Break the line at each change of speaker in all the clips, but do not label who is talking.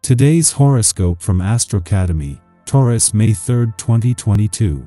Today's horoscope from Astrocademy, Taurus May 3, 2022.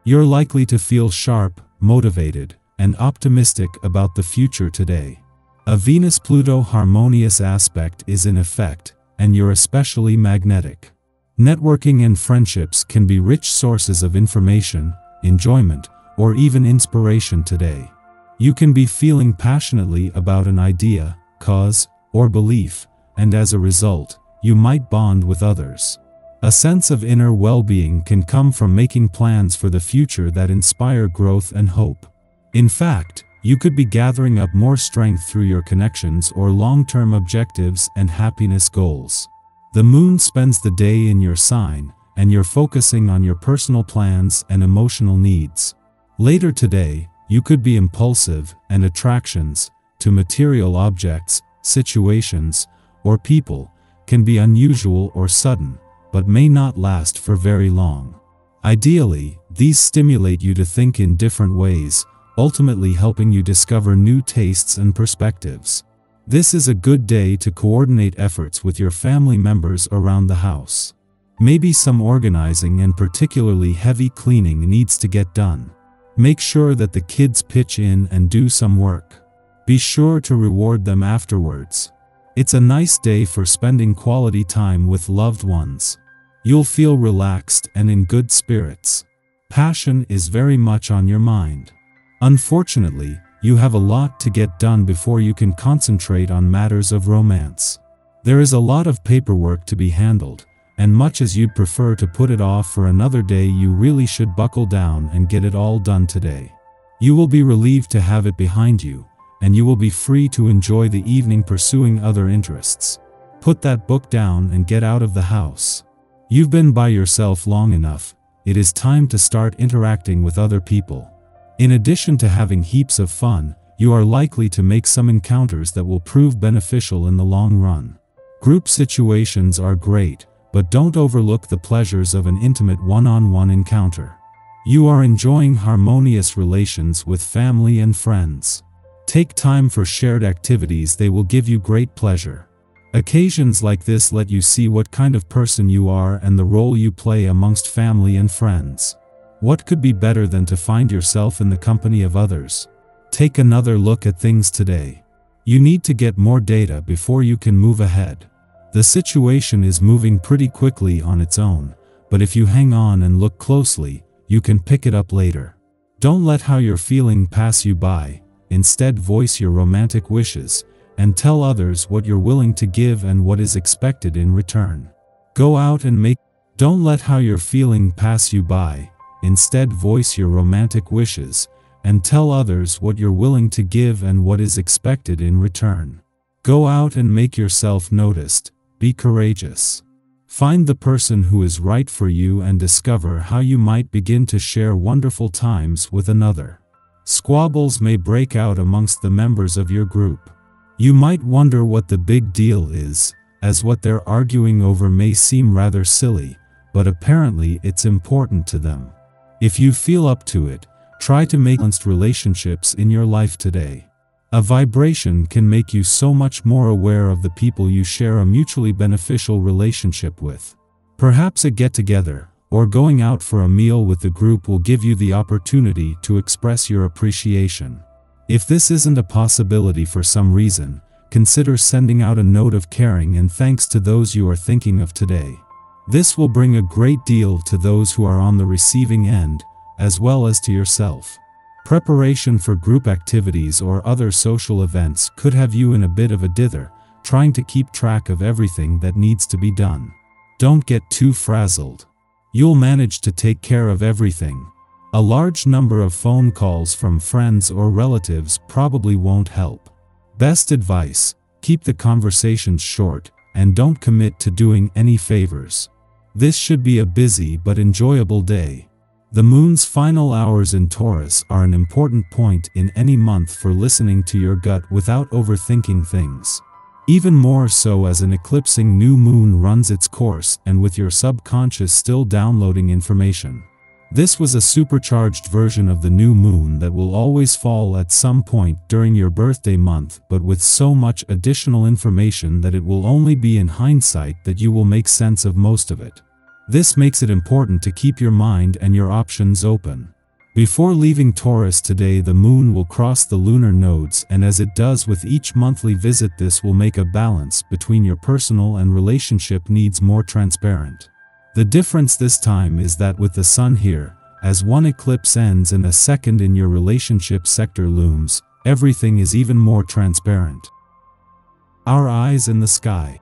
You're likely to feel sharp, motivated, and optimistic about the future today. A Venus-Pluto harmonious aspect is in effect, and you're especially magnetic. Networking and friendships can be rich sources of information, enjoyment, or even inspiration today. You can be feeling passionately about an idea, cause, or belief, and as a result, you might bond with others. A sense of inner well-being can come from making plans for the future that inspire growth and hope. In fact, you could be gathering up more strength through your connections or long-term objectives and happiness goals. The moon spends the day in your sign, and you're focusing on your personal plans and emotional needs. Later today, you could be impulsive, and attractions to material objects, situations, or people can be unusual or sudden, but may not last for very long. Ideally, these stimulate you to think in different ways, ultimately helping you discover new tastes and perspectives. This is a good day to coordinate efforts with your family members around the house. Maybe some organizing and particularly heavy cleaning needs to get done. Make sure that the kids pitch in and do some work. Be sure to reward them afterwards. It's a nice day for spending quality time with loved ones. You'll feel relaxed and in good spirits. Passion is very much on your mind. Unfortunately, you have a lot to get done before you can concentrate on matters of romance. There is a lot of paperwork to be handled, and much as you'd prefer to put it off for another day, you really should buckle down and get it all done today. You will be relieved to have it behind you, and you will be free to enjoy the evening pursuing other interests. Put that book down and get out of the house. You've been by yourself long enough. It is time to start interacting with other people. In addition to having heaps of fun, you are likely to make some encounters that will prove beneficial in the long run. Group situations are great, but don't overlook the pleasures of an intimate one-on-one encounter. You are enjoying harmonious relations with family and friends. Take time for shared activities, they will give you great pleasure. Occasions like this let you see what kind of person you are and the role you play amongst family and friends. What could be better than to find yourself in the company of others? Take another look at things today. You need to get more data before you can move ahead. The situation is moving pretty quickly on its own, but if you hang on and look closely, you can pick it up later. Don't let how you're feeling pass you by. Instead, voice your romantic wishes, and tell others what you're willing to give and what is expected in return. Go out and make. Don't let how you're feeling pass you by. Instead, voice your romantic wishes, and tell others what you're willing to give and what is expected in return. Go out and make yourself noticed. Be courageous. Find the person who is right for you and discover how you might begin to share wonderful times with another. Squabbles may break out amongst the members of your group. You might wonder what the big deal is, as what they're arguing over may seem rather silly, but apparently it's important to them. If you feel up to it, try to make balanced relationships in your life today. A vibration can make you so much more aware of the people you share a mutually beneficial relationship with. Perhaps a get-together, or going out for a meal with the group will give you the opportunity to express your appreciation. If this isn't a possibility for some reason, consider sending out a note of caring and thanks to those you are thinking of today. This will bring a great deal to those who are on the receiving end, as well as to yourself. Preparation for group activities or other social events could have you in a bit of a dither, trying to keep track of everything that needs to be done. Don't get too frazzled. You'll manage to take care of everything. A large number of phone calls from friends or relatives probably won't help. Best advice: keep the conversations short, and don't commit to doing any favors. This should be a busy but enjoyable day. The moon's final hours in Taurus are an important point in any month for listening to your gut without overthinking things. Even more so as an eclipsing new moon runs its course and with your subconscious still downloading information. This was a supercharged version of the new moon that will always fall at some point during your birthday month, but with so much additional information that it will only be in hindsight that you will make sense of most of it. This makes it important to keep your mind and your options open. Before leaving Taurus today, the moon will cross the lunar nodes, and as it does with each monthly visit, this will make a balance between your personal and relationship needs more transparent. The difference this time is that with the sun here, as one eclipse ends and a second in your relationship sector looms, everything is even more transparent. Our eyes in the sky.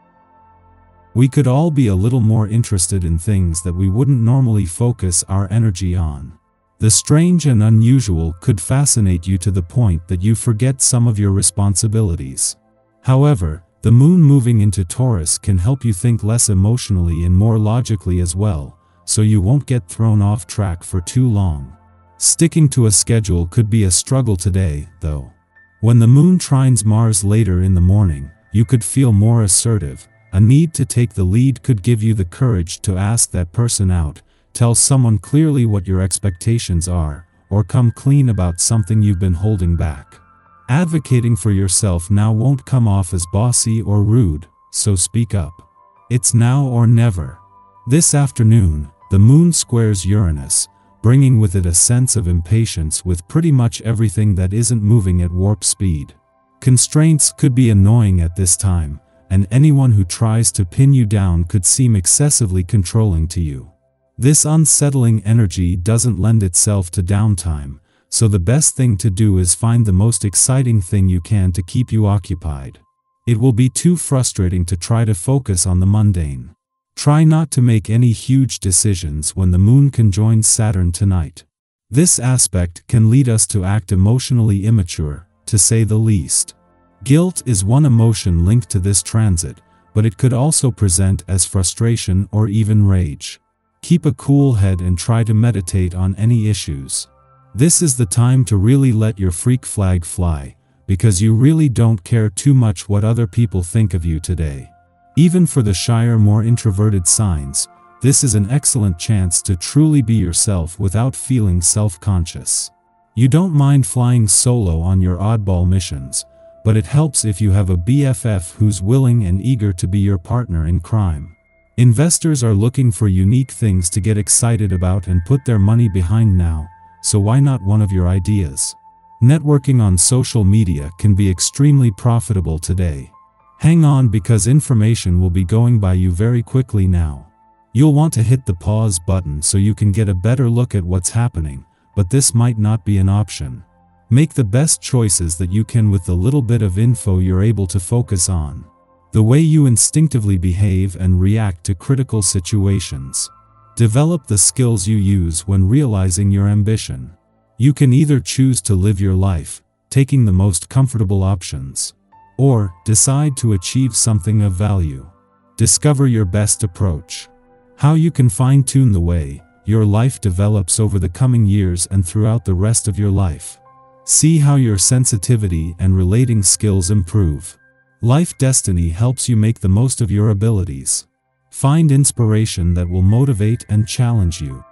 We could all be a little more interested in things that we wouldn't normally focus our energy on. The strange and unusual could fascinate you to the point that you forget some of your responsibilities. However, the moon moving into Taurus can help you think less emotionally and more logically as well, so you won't get thrown off track for too long. Sticking to a schedule could be a struggle today, though. When the moon trines Mars later in the morning, you could feel more assertive. A need to take the lead could give you the courage to ask that person out, tell someone clearly what your expectations are, or come clean about something you've been holding back. Advocating for yourself now won't come off as bossy or rude, so speak up. It's now or never. This afternoon, the moon squares Uranus, bringing with it a sense of impatience with pretty much everything that isn't moving at warp speed. Constraints could be annoying at this time, and anyone who tries to pin you down could seem excessively controlling to you. This unsettling energy doesn't lend itself to downtime, so the best thing to do is find the most exciting thing you can to keep you occupied. It will be too frustrating to try to focus on the mundane. Try not to make any huge decisions when the moon conjoins Saturn tonight. This aspect can lead us to act emotionally immature, to say the least. Guilt is one emotion linked to this transit, but it could also present as frustration or even rage. Keep a cool head and try to meditate on any issues. This is the time to really let your freak flag fly, because you really don't care too much what other people think of you today. Even for the shyer, more introverted signs, this is an excellent chance to truly be yourself without feeling self-conscious. You don't mind flying solo on your oddball missions, but it helps if you have a BFF who's willing and eager to be your partner in crime. Investors are looking for unique things to get excited about and put their money behind now, so why not one of your ideas? Networking on social media can be extremely profitable today. Hang on, because information will be going by you very quickly now. You'll want to hit the pause button so you can get a better look at what's happening, but this might not be an option. Make the best choices that you can with the little bit of info you're able to focus on. The way you instinctively behave and react to critical situations. Develop the skills you use when realizing your ambition. You can either choose to live your life, taking the most comfortable options, or decide to achieve something of value. Discover your best approach. How you can fine-tune the way your life develops over the coming years and throughout the rest of your life. See how your sensitivity and relating skills improve. Life destiny helps you make the most of your abilities. Find inspiration that will motivate and challenge you.